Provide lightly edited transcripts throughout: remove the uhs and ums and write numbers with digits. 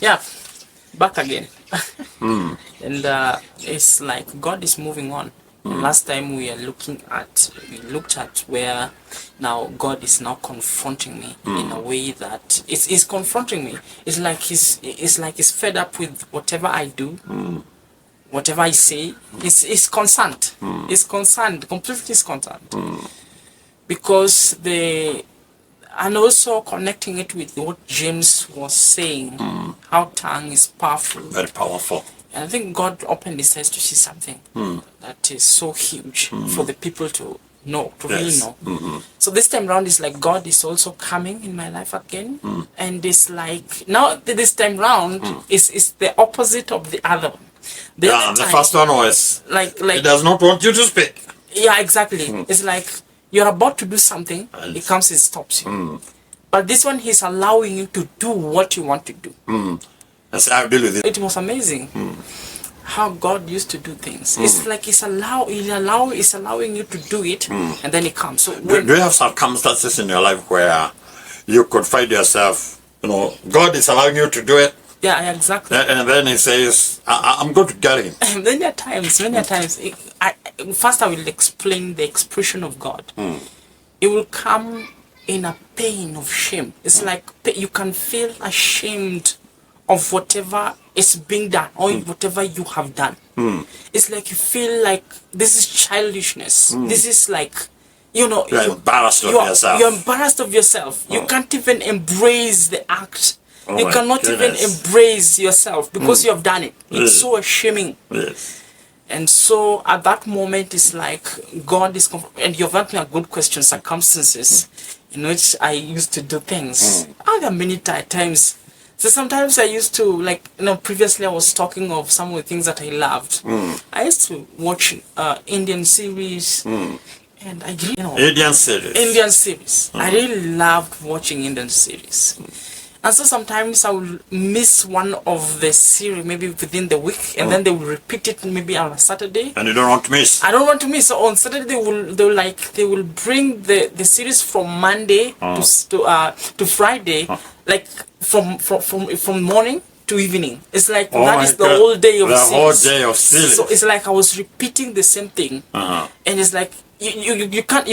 Yeah, back again. And it's like God is moving on. Last time we looked at where now God is now confronting me in a way that is confronting me. It's like he's fed up with whatever I do, whatever I say. He's concerned. He's concerned, completely concerned, because and also connecting it with what James was saying, how tongue is powerful. Very powerful. And I think God opened his eyes to see something that is so huge for the people to know, to really know. So this time around, it's like God is also coming in my life again. And it's like, now this time round, is the opposite of the other one. The first one was, like he does not want you to speak. Yeah, exactly. It's like, you're about to do something, he comes and stops you. But this one, he's allowing you to do what you want to do. That's how I deal with it. It was amazing how God used to do things. It's like he's allowing you to do it, and then he comes. So do you have circumstances in your life where you could find yourself, God is allowing you to do it? Yeah, exactly. And then he says, I'm going to get him. Many a times, first I will explain the expression of God. It will come in a pain of shame. It's like you can feel ashamed of whatever is being done or whatever you have done. It's like you feel like this is childishness. This is like, you're embarrassed of yourself. You're embarrassed of yourself. You can't even embrace the act. You cannot even embrace yourself because you have done it. It's so shaming. Yes. And so at that moment, it's like God is, and you've asked me a good question, circumstances in which I used to do things. There are many times. So sometimes I used to, previously I was talking of some of the things that I loved. I used to watch Indian series. And I really, Indian series. I really loved watching Indian series. And so sometimes I will miss one of the series maybe within the week, and then they will repeat it maybe on a Saturday. And you don't want to miss. I don't want to miss. So on Saturday they will bring the series from Monday to Friday, like from morning to evening. It's like that is the whole day of series. The whole day of series. So it's like I was repeating the same thing, and it's like you can't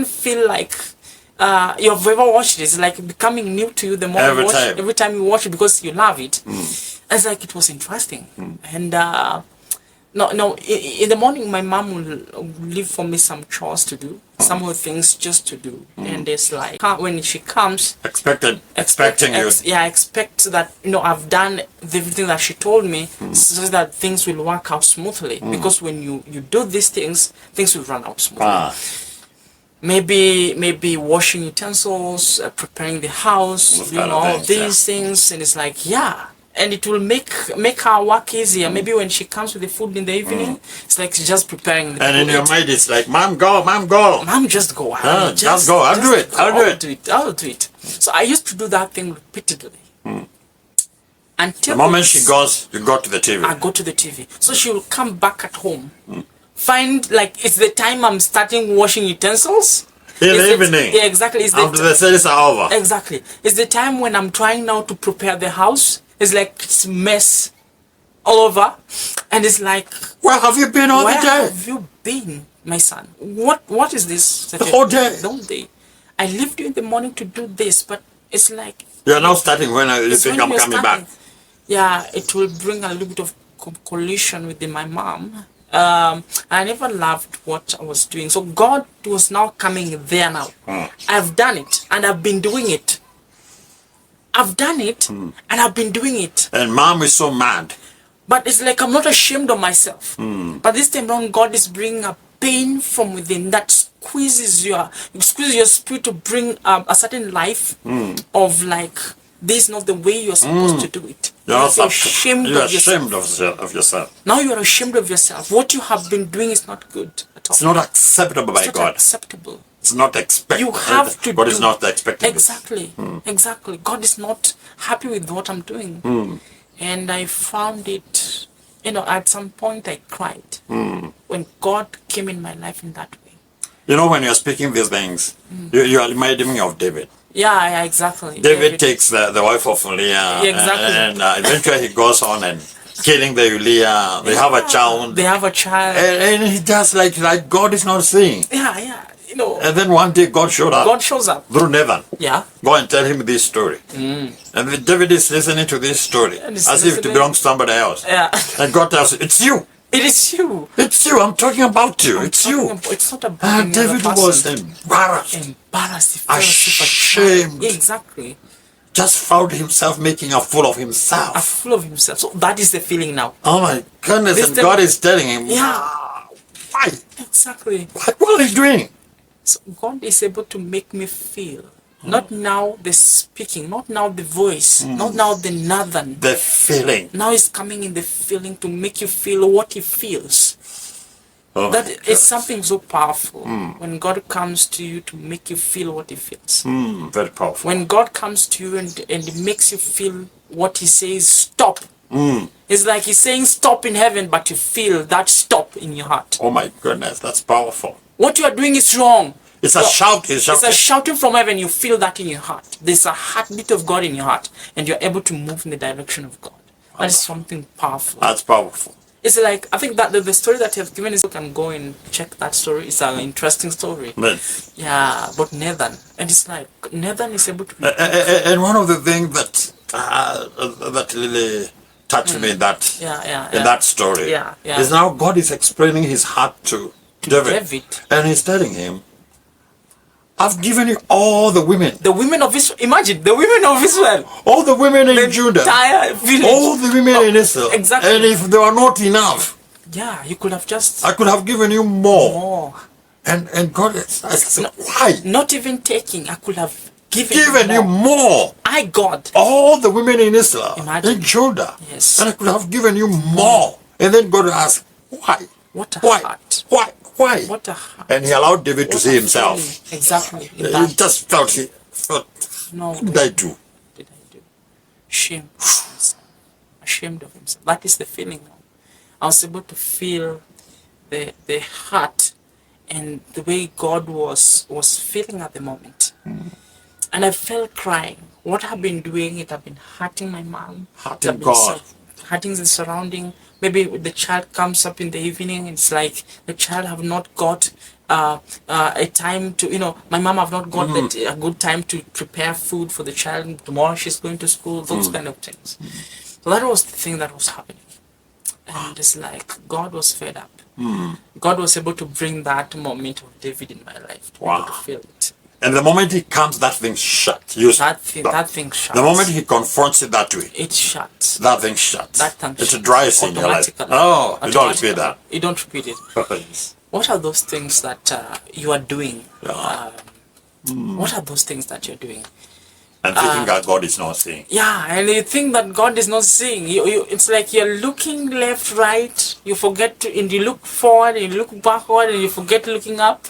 feel like you've ever watched it. It's like becoming new to you the more you watch it, every time you watch it, because you love it. It's like it was interesting. And in the morning my mom will leave for me some chores to do, some of the things just to do. And it's like when she comes, expecting you. Yeah, I expect that I've done everything that she told me, so that things will work out smoothly. Because when you do these things will run out smoothly. Maybe washing utensils, preparing the house, all these things, and it's like, and it will make her work easier. Maybe when she comes with the food in the evening, it's like she's just preparing the and in your mind it's like, Mom, go. Mom, just go. Just go. I'll do it. So I used to do that thing repeatedly. Until the moment she goes, you go to the TV. I go to the TV. So she will come back at home. Find like it's the time I'm starting washing utensils. In the evening. Yeah, exactly. After the series are over. Exactly. It's the time when I'm trying now to prepare the house. It's like it's mess all over. And it's like, where have you been all the day? Where have you been, my son? What is this? The whole day. The whole day. I left you in the morning to do this, but it's like you're now starting when you think I'm coming back. Yeah, it will bring a little bit of collision with my mom. I never loved what I was doing. So God was now coming there now. I've done it and I've been doing it. I've done it and I've been doing it. And Mom is so mad. But it's like I'm not ashamed of myself. But this time around, God is bringing a pain from within that squeezes your spirit to bring a certain life of like, this is not the way you're supposed to do it. You're ashamed of yourself. Now you are ashamed of yourself. What you have been doing is not good at all. It's not acceptable by God. It's not acceptable. It's not expected. You have to God is not expecting. Exactly. Exactly. God is not happy with what I'm doing. And I found it, at some point I cried when God came in my life in that way. When you're speaking these things, you are reminding me of David. Yeah, exactly. David takes the wife of Uriah, Yeah, exactly. and eventually he goes on and killing the Uriah. They have a child, They have a child. and he just like God is not seeing. Yeah. You know, And then one day God showed up. God shows up. Through Nathan. Yeah. Go and tell him this story. And then David is listening to this story And as if it belongs to somebody else. Yeah. And God tells him, it's you. It is you. It's you. I'm talking about you. It's you. It's not about And any other David person. was embarrassed. Embarrassed. He felt as if a Ashamed. child. Yeah, exactly. Just found himself making a fool of himself. A full of himself. So that is the feeling now. Oh my goodness. This And the- God is telling him, Yeah. why? Exactly. What are you doing? So God is able to make me feel. Not now the speaking, not now the voice, not now the northern. The feeling. Now it's coming in the feeling to make you feel what he feels. Oh my That goodness. is something so powerful when God comes to you to make you feel what he feels. Very powerful. When God comes to you and it makes you feel what he says, stop. It's like he's saying stop in heaven, but you feel that stop in your heart. Oh my goodness. That's powerful. What you are doing is wrong. It's a shout. It's It's a shouting. shouting from heaven. You feel that in your heart. There's a heartbeat of God in your heart, and you're able to move in the direction of God. That is something powerful. That's powerful. It's like, I think that the story that you've given is, you can go and check that story. It's an interesting story. But, Yeah, but Nathan, and it's like Nathan is able to. and one of the things that really touched me in that in that story Yeah. is now God is explaining his heart to David, David. and he's telling him, I've given you all the women, The women of Israel. Imagine the women of Israel. all the women in The Judah, entire village. all the women in Israel. exactly. And if they were not enough, Yeah, you could have just I could have given you more. more. And God is asking, why? Not even taking. I could have given You more. I, God. All the women in Israel, Imagine. in Judah, Yes. and I could have given you more. And then God asked, why? What a Why? heart. Why? Why? What a heart. And he allowed David to What see a himself. feeling. Exactly. In He that. just felt, No. what did I do? What did I do? Shame of himself. Ashamed of himself. That is the feeling now. I was able to feel the heart and the way God was feeling at the moment. And I felt crying. What I've been doing, it have been hurting my mom. Hurting It have been God. Hurting the surrounding. Maybe the child comes up in the evening, it's like the child have not got a time to, my mom have not got a good time to prepare food for the child. Tomorrow she's going to school, those kind of things. So that was the thing that was happening. And it's like God was fed up. God was able to bring that moment of David in my life to be able to feel it. And the moment he comes, that thing shut. That thing shuts. The moment he confronts it that way, it shuts. that thing shuts. That thing It's a shuts dry in your life. automatically. Oh, you don't repeat that. You don't repeat it. What are those things that you are doing? What are those things that you're doing? And thinking that God is not seeing. Yeah, and you think that God is not seeing. It's like you're looking left, right. You forget to, and you look forward, and you look backward, and you forget looking up.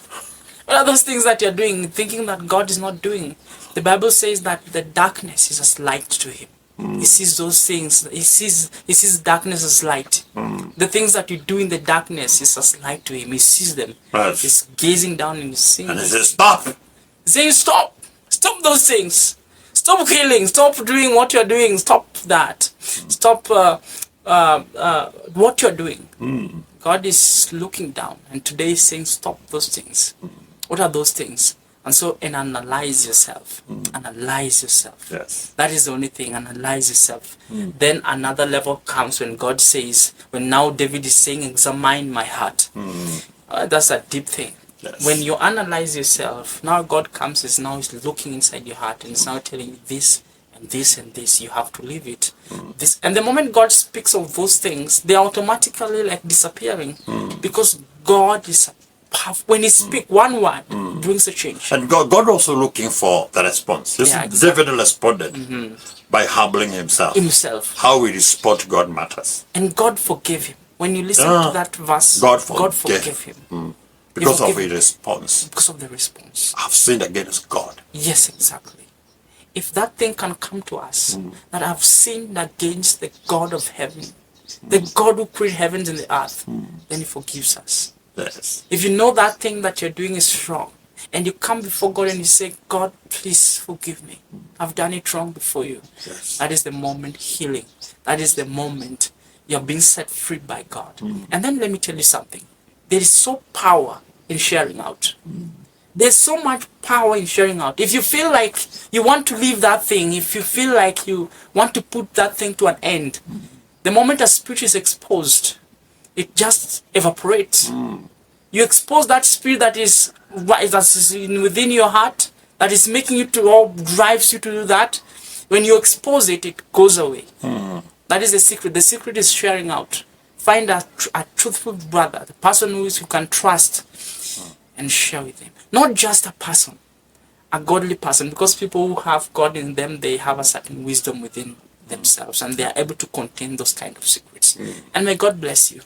What are those things that you're doing, thinking that God is not doing? The Bible says that the darkness is as light to him. He sees those things. He sees darkness as light. The things that you do in the darkness is as light to him. He sees them. Yes. He's gazing down and he's seeing And he them. says, stop. He's saying, stop those things. Stop killing. Stop doing what you're doing. Stop that. Stop what you're doing. God is looking down, and today he's saying, stop those things. What are those things? And so, analyze yourself. Analyze yourself. Yes. That is the only thing. Analyze yourself. Then another level comes when God says, when now David is saying, examine my heart. That's a deep thing. Yes. When you analyze yourself, now God comes, is now he's looking inside your heart and is now telling you this and this and this, you have to leave it. This, and the moment God speaks of those things, they are automatically like disappearing because God is when he speaks one word brings a change. And God also looking for the response. Yeah, exactly. David responded by humbling himself. How we respond to God matters. And God forgave him. When you listen to that verse, God forgave him. Because of his response. Because of the response. I've sinned against God. Yes, exactly. If that thing can come to us, that I've sinned against the God of heaven, the God who created heavens and the earth, then he forgives us. Yes. If you know that thing that you're doing is wrong, And you come before God and you say, God, please forgive me. I've done it wrong before you. Yes. That is the moment healing. That is the moment you're being set free by God. And then let me tell you something. There is so power in sharing out. There's so much power in sharing out. If you feel like you want to leave that thing, if you feel like you want to put that thing to an end, the moment a spirit is exposed, it just evaporates. You expose that spirit that is within your heart, that is making you to, or drives you to do that. When you expose it, it goes away. That is the secret. The secret is sharing out. Find a truthful brother, the person who you can trust, and share with him. Not just a person, a godly person, because people who have God in them, they have a certain wisdom within themselves, and they are able to contain those kind of secrets. And may God bless you.